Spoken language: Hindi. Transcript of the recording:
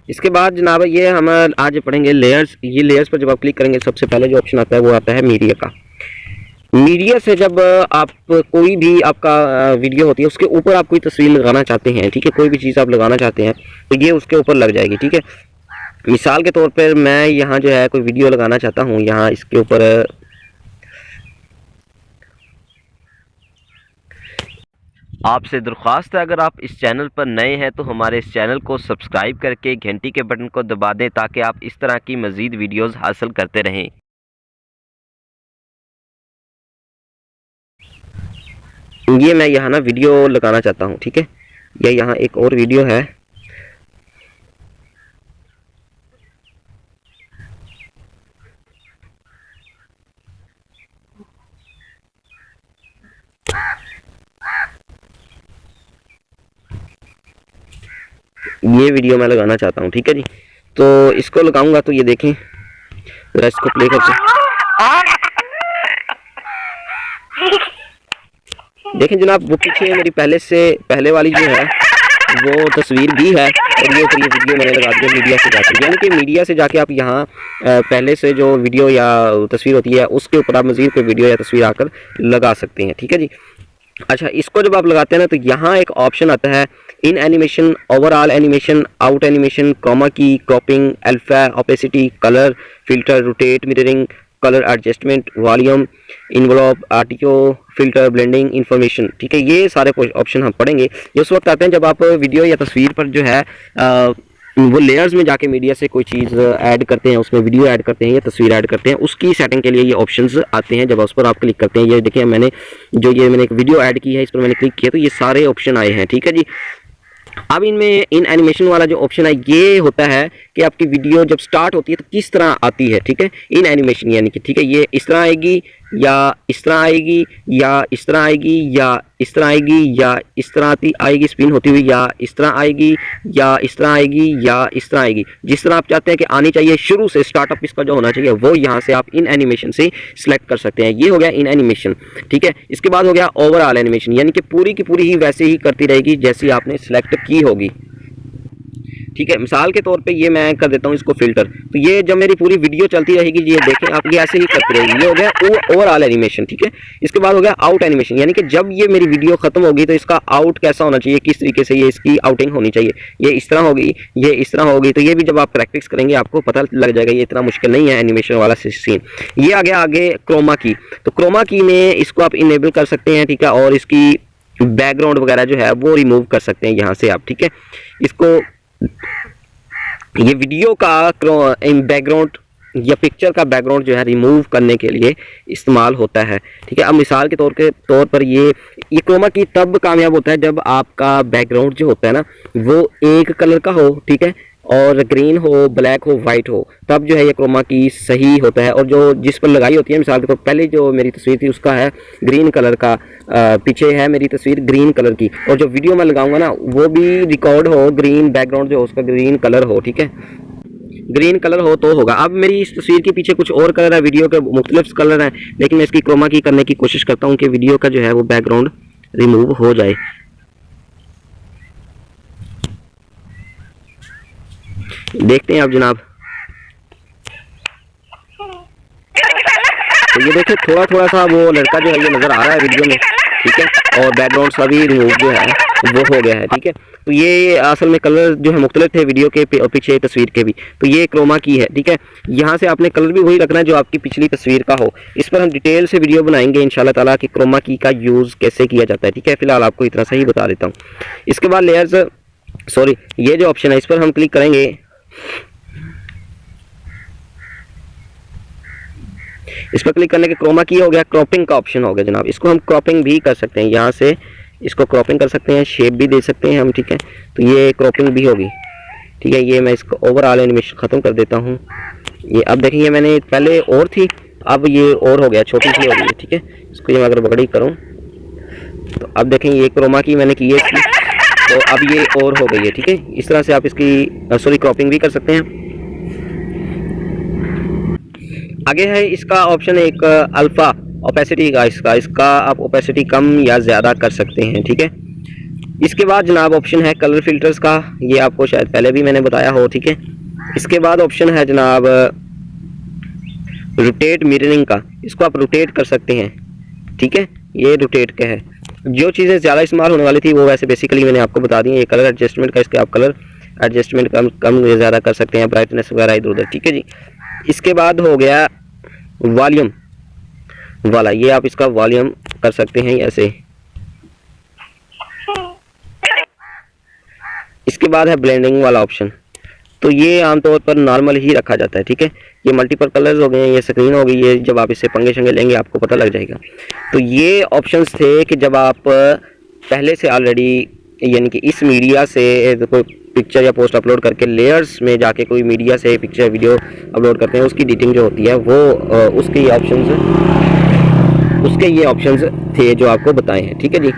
इसके बाद जनाब ये हम आज पढ़ेंगे लेयर्स। ये लेयर्स पर जब आप क्लिक करेंगे सबसे पहले जो ऑप्शन आता है वो आता है मीडिया का। मीडिया से जब आप कोई भी आपका वीडियो होती है उसके ऊपर आप कोई तस्वीर लगाना चाहते हैं, ठीक है, कोई भी चीज़ आप लगाना चाहते हैं तो ये उसके ऊपर लग जाएगी, ठीक है। मिसाल के तौर पर मैं यहाँ जो है कोई वीडियो लगाना चाहता हूँ, यहाँ इसके ऊपर आपसे दरख्वास्त है अगर आप इस चैनल पर नए हैं तो हमारे इस चैनल को सब्सक्राइब करके घंटी के बटन को दबा दें ताकि आप इस तरह की मज़ीद वीडियोस हासिल करते रहें। ये मैं यहाँ ना वीडियो लगाना चाहता हूँ, ठीक है। या यहाँ एक और वीडियो है, ये वीडियो मैं लगाना चाहता हूँ, ठीक है जी। तो इसको लगाऊंगा तो ये देखें, जरा इसको प्ले करके देखें जनाब, वो पीछे मेरी पहले वाली जो है वो तस्वीर भी है और ये वीडियो मैंने लगा दिया मीडिया से जाकर। यानी कि मीडिया से जाके आप यहाँ पहले से जो वीडियो या तस्वीर होती है उसके ऊपर आप मज़ीद कोई वीडियो या तस्वीर आकर लगा सकते हैं, ठीक है जी। अच्छा, इसको जब आप लगाते हैं ना तो यहाँ एक ऑप्शन आता है in animation, overall animation, out animation, chroma key, cropping, alpha, opacity, colour filter, rotate, mirroring, colour adjustment, volume, envelope, आर्टिको, फिल्टर, ब्लेंडिंग, इंफॉर्मेशन, ठीक है। ये सारे ऑप्शन हम पढ़ेंगे। ये उस वक्त आते हैं जब आप वीडियो या तस्वीर पर जो है वो लेयर्स में जाके मीडिया से कोई चीज़ ऐड करते हैं, उसमें वीडियो ऐड करते हैं या तस्वीर ऐड करते हैं, उसकी सेटिंग के लिए ये ऑप्शंस आते हैं। जब उस पर आप क्लिक करते हैं, ये देखिए मैंने एक वीडियो ऐड की है, इस पर मैंने क्लिक किया तो ये सारे ऑप्शन आए हैं, ठीक है जी। अब इनमें इन एनिमेशन वाला जो ऑप्शन है ये होता है कि आपकी वीडियो जब स्टार्ट होती है तो किस तरह आती है, ठीक है। इन एनिमेशन यानी कि, ठीक है, ये इस तरह आएगी या इस तरह आएगी या इस तरह आएगी या इस तरह आएगी या इस तरह आएगी स्पिन होती हुई, या इस तरह आएगी या इस तरह आएगी या इस तरह आएगी। जिस तरह आप चाहते हैं कि आनी चाहिए, शुरू से स्टार्टअप इसका जो होना चाहिए वो यहाँ से आप इन एनिमेशन से सिलेक्ट कर सकते हैं। ये हो गया इन एनिमेशन, ठीक है। इसके बाद हो गया ओवरऑल एनिमेशन, यानी कि पूरी की पूरी ही वैसे ही करती रहेगी जैसी आपने सिलेक्ट की होगी, ठीक है। मिसाल के तौर पे ये मैं कर देता हूँ इसको फिल्टर, तो ये जब मेरी पूरी वीडियो चलती रहेगी, ये देखें आप, ये ऐसे ही करती रहेगी। ये हो गया ओवरऑल एनिमेशन, ठीक है। इसके बाद हो गया आउट एनिमेशन, यानी कि जब ये मेरी वीडियो खत्म होगी तो इसका आउट कैसा होना चाहिए, किस तरीके से ये इसकी आउटिंग होनी चाहिए। ये इस तरह होगी, ये इस तरह होगी, तो ये भी जब आप प्रैक्टिस करेंगे आपको पता लग जाएगा, ये इतना मुश्किल नहीं है एनिमेशन वाला सीन। ये आ गया आगे क्रोमा की, तो क्रोमा की में इसको आप इनेबल कर सकते हैं, ठीक है, और इसकी बैकग्राउंड वगैरह जो है वो रिमूव कर सकते हैं यहाँ से आप, ठीक है। इसको ये वीडियो का बैकग्राउंड या पिक्चर का बैकग्राउंड जो है रिमूव करने के लिए इस्तेमाल होता है, ठीक है। अब मिसाल के तौर पर ये क्रोमा की तब कामयाब होता है जब आपका बैकग्राउंड जो होता है ना वो एक कलर का हो, ठीक है, और ग्रीन हो, ब्लैक हो, वाइट हो, तब जो है ये क्रोमा की सही होता है। और जो जिस पर लगाई होती है, मिसाल के तौर पहले जो मेरी तस्वीर थी उसका है ग्रीन कलर का, पीछे है मेरी तस्वीर ग्रीन कलर की, और जो वीडियो मैं लगाऊंगा ना वो भी रिकॉर्ड हो, ग्रीन बैकग्राउंड जो उसका ग्रीन कलर हो, ठीक है, ग्रीन कलर हो तो होगा। अब मेरी इस तस्वीर के पीछे कुछ और कलर है, वीडियो के मुख्तलिफ कलर हैं, लेकिन मैं इसकी क्रोमा की करने की कोशिश करता हूँ कि वीडियो का जो है वो बैकग्राउंड रिमूव हो जाए। देखते हैं आप जनाब, तो ये देखिए थोड़ा थोड़ा सा वो लड़का जो है ये नज़र आ रहा है वीडियो में, ठीक है, और बैकग्राउंड सा भी रिमूव जो है वो हो गया है, ठीक है। तो ये असल में कलर जो है मुख्तलिफ थे वीडियो के और पीछे तस्वीर के भी, तो ये क्रोमा की है, ठीक है। यहाँ से आपने कलर भी वही रखना है जो आपकी पिछली तस्वीर का हो। इस पर हम डिटेल से वीडियो बनाएंगे इंशाल्लाह ताला कि क्रोमा की का यूज़ कैसे किया जाता है, ठीक है। फिलहाल आपको इतना सा ही बता देता हूँ। इसके बाद लेयर्स, सॉरी, ये जो ऑप्शन है इस पर हम क्लिक करेंगे। इस पर क्लिक करने के क्रोमा की हो गया, क्रॉपिंग का ऑप्शन हो गया जनाब। इसको हम क्रॉपिंग भी कर सकते हैं, यहाँ से इसको क्रॉपिंग कर सकते हैं, शेप भी दे सकते हैं हम, ठीक है। तो ये क्रॉपिंग भी होगी, ठीक है। ये मैं इसको ओवरऑल एनिमेशन ख़त्म कर देता हूँ। ये अब देखिए मैंने पहले और थी, अब ये और हो गया, छोटी सी हो गई है, ठीक है। इसको मैं अगर बड़ी करूँ तो अब देखें ये क्रोमा की मैंने की है इसकी, तो अब ये और हो गई है, ठीक है। इस तरह से आप इसकी सॉरी क्रॉपिंग भी कर सकते हैं। आगे है इसका ऑप्शन एक अल्फा ओपेसिटी का, इसका आप ओपेसिटी कम या ज़्यादा कर सकते हैं, ठीक है। इसके बाद जनाब ऑप्शन है कलर फिल्टर्स का, ये आपको शायद पहले भी मैंने बताया हो, ठीक है। इसके बाद ऑप्शन है जनाब रोटेट मिररिंग का, इसको आप रोटेट कर सकते हैं, ठीक है, ये रोटेट का है। जो चीज़ें ज़्यादा इस्तेमाल होने वाली थी वो वैसे बेसिकली मैंने आपको बता दी है। ये कलर एडजस्टमेंट का, इसके आप कलर एडजस्टमेंट कम ज़्यादा कर सकते हैं, ब्राइटनेस वगैरह इधर उधर, ठीक है जी। इसके बाद हो गया वॉल्यूम वाला, ये आप इसका वॉल्यूम कर सकते हैं ऐसे। इसके बाद है ब्लेंडिंग वाला ऑप्शन, तो ये आमतौर पर नॉर्मल ही रखा जाता है, ठीक है। ये मल्टीपल कलर्स हो गए, ये स्क्रीन हो गई, ये जब आप इससे पंगे शंगे लेंगे आपको पता लग जाएगा। तो ये ऑप्शंस थे कि जब आप पहले से ऑलरेडी यानी कि इस मीडिया से कोई पिक्चर या पोस्ट अपलोड करके लेयर्स में जाके कोई मीडिया से पिक्चर वीडियो अपलोड करते हैं, उसकी एडिटिंग जो होती है वो उसके ये ऑप्शंस थे जो आपको बताए हैं, ठीक है जी।